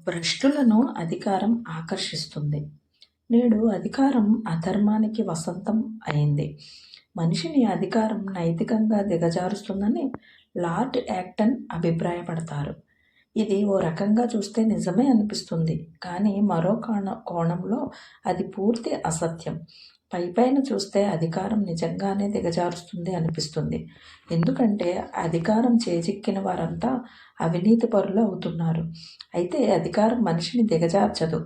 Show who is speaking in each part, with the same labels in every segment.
Speaker 1: భ్రష్టులను అధికారం ఆకర్షిస్తుంది. నేడు అధికారం అధర్మానికి వసంతం అయింది. మనిషిని అధికారం నైతికంగా దిగజారుస్తుందని లార్డ్ యాక్టన్ అభిప్రాయపడతారు. ఇది ఓ రకంగా చూస్తే నిజమే అనిపిస్తుంది. కానీ మరో కోణంలో అది పూర్తి అసత్యం. పైపైన చూస్తే అధికారం నిజంగానే దిగజారుస్తుంది అనిపిస్తుంది. ఎందుకంటే అధికారం చేజిక్కిన వారంతా అవినీతిపరులు అవుతున్నారు. అయితే అధికారం మనిషిని దిగజార్చదు.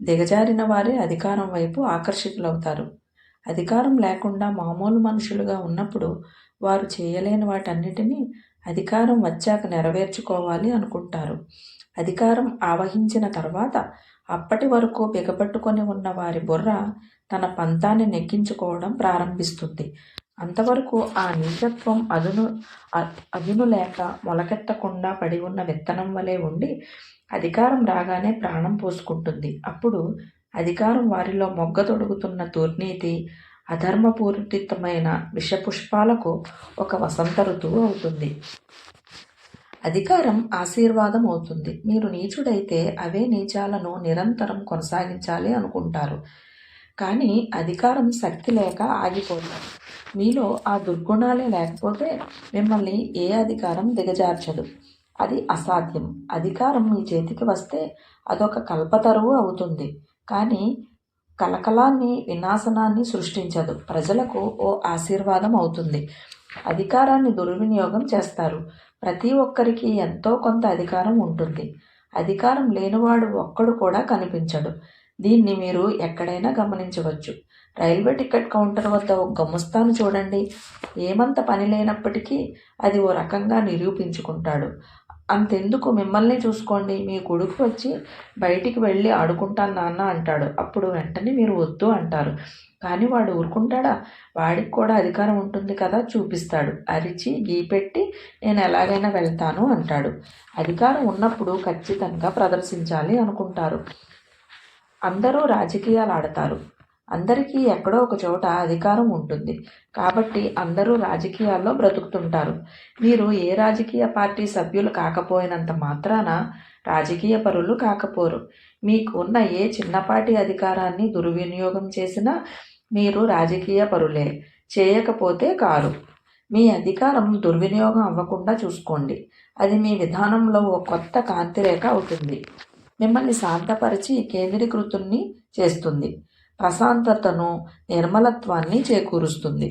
Speaker 1: దిగజారిన వారే అధికారం వైపు ఆకర్షితులవుతారు. అధికారం లేకుండా మామూలు మనుషులుగా ఉన్నప్పుడు వారు చేయలేని వాటన్నిటినీ అధికారం వచ్చాక నెరవేర్చుకోవాలి అనుకుంటారు. అధికారం ఆవహించిన తర్వాత అప్పటి వరకు బిగపట్టుకొని ఉన్న వారి బుర్ర తన పంతాన్ని నెగ్గించుకోవడం ప్రారంభిస్తుంది. అంతవరకు ఆ నీచత్వం అదును లేక మొలకెత్తకుండా పడి ఉన్న విత్తనం వలె ఉండి అధికారం రాగానే ప్రాణం పోసుకుంటుంది. అప్పుడు అధికారం వారిలో మొగ్గతొడుగుతున్న దుర్నీతి, అధర్మపూరితమైన విషపుష్పాలకు ఒక వసంత ఋతువు అవుతుంది. అధికారం ఆశీర్వాదం అవుతుంది. మీరు నీచుడైతే అవే నీచాలను నిరంతరం కొనసాగించాలి అనుకుంటారు. కానీ అధికారం శక్తి లేక ఆగిపోతారు. మీలో ఆ దుర్గుణాలే లేకపోతే మిమ్మల్ని ఏ అధికారం దిగజార్చదు. అది అసాధ్యం. అధికారం మీ చేతికి వస్తే అదొక కల్పతరువు అవుతుంది. కానీ కలకలాన్ని, వినాశనాన్ని సృష్టించదు. ప్రజలకు ఓ ఆశీర్వాదం అవుతుంది. అధికారాన్ని దుర్వినియోగం చేస్తారు. ప్రతి ఒక్కరికి ఎంతో కొంత అధికారం ఉంటుంది. అధికారం లేనివాడు ఒక్కడు కూడా కనిపించడు. దీన్ని మీరు ఎక్కడైనా గమనించవచ్చు. రైల్వే టికెట్ కౌంటర్ వద్ద ఒక గుమస్తాను చూడండి. ఏమంత పని లేనప్పటికీ అది ఓ రకంగా నిరూపించుకుంటాడు. అంతెందుకు, మిమ్మల్ని చూసుకోండి. మీ కొడుకు వచ్చి బయటికి వెళ్ళి ఆడుకుంటాను నాన్న అంటాడు. అప్పుడు వెంటనే మీరు వద్దు అంటారు. కానీ వాడు ఊరుకుంటాడా? వాడికి కూడా అధికారం ఉంటుంది కదా, చూపిస్తాడు. అరిచి గీపెట్టి నేను ఎలాగైనా వెళ్తాను అంటాడు. అధికారం ఉన్నప్పుడు ఖచ్చితంగా ప్రదర్శించాలి అనుకుంటారు. అందరూ రాజకీయాలు ఆడతారు. అందరికీ ఎక్కడో ఒక చోట అధికారం ఉంటుంది. కాబట్టి అందరూ రాజకీయాల్లో బ్రతుకుతుంటారు. మీరు ఏ రాజకీయ పార్టీ సభ్యులు కాకపోయినంత మాత్రాన రాజకీయ పరులు కాకపోరు. మీకు ఉన్న ఏ చిన్నపాటి అధికారాన్ని దుర్వినియోగం చేసినా మీరు రాజకీయ పరులే, చేయకపోతే కారు. మీ అధికారం దుర్వినియోగం అవ్వకుండా చూసుకోండి. అది మీ విధానంలో ఓ కొత్త కాంతిరేఖ అవుతుంది. మిమ్మల్ని శాంతపరిచి కేంద్రీకృతుల్ని చేస్తుంది. ప్రశాంతతను, నిర్మలత్వాన్ని చేకూరుస్తుంది.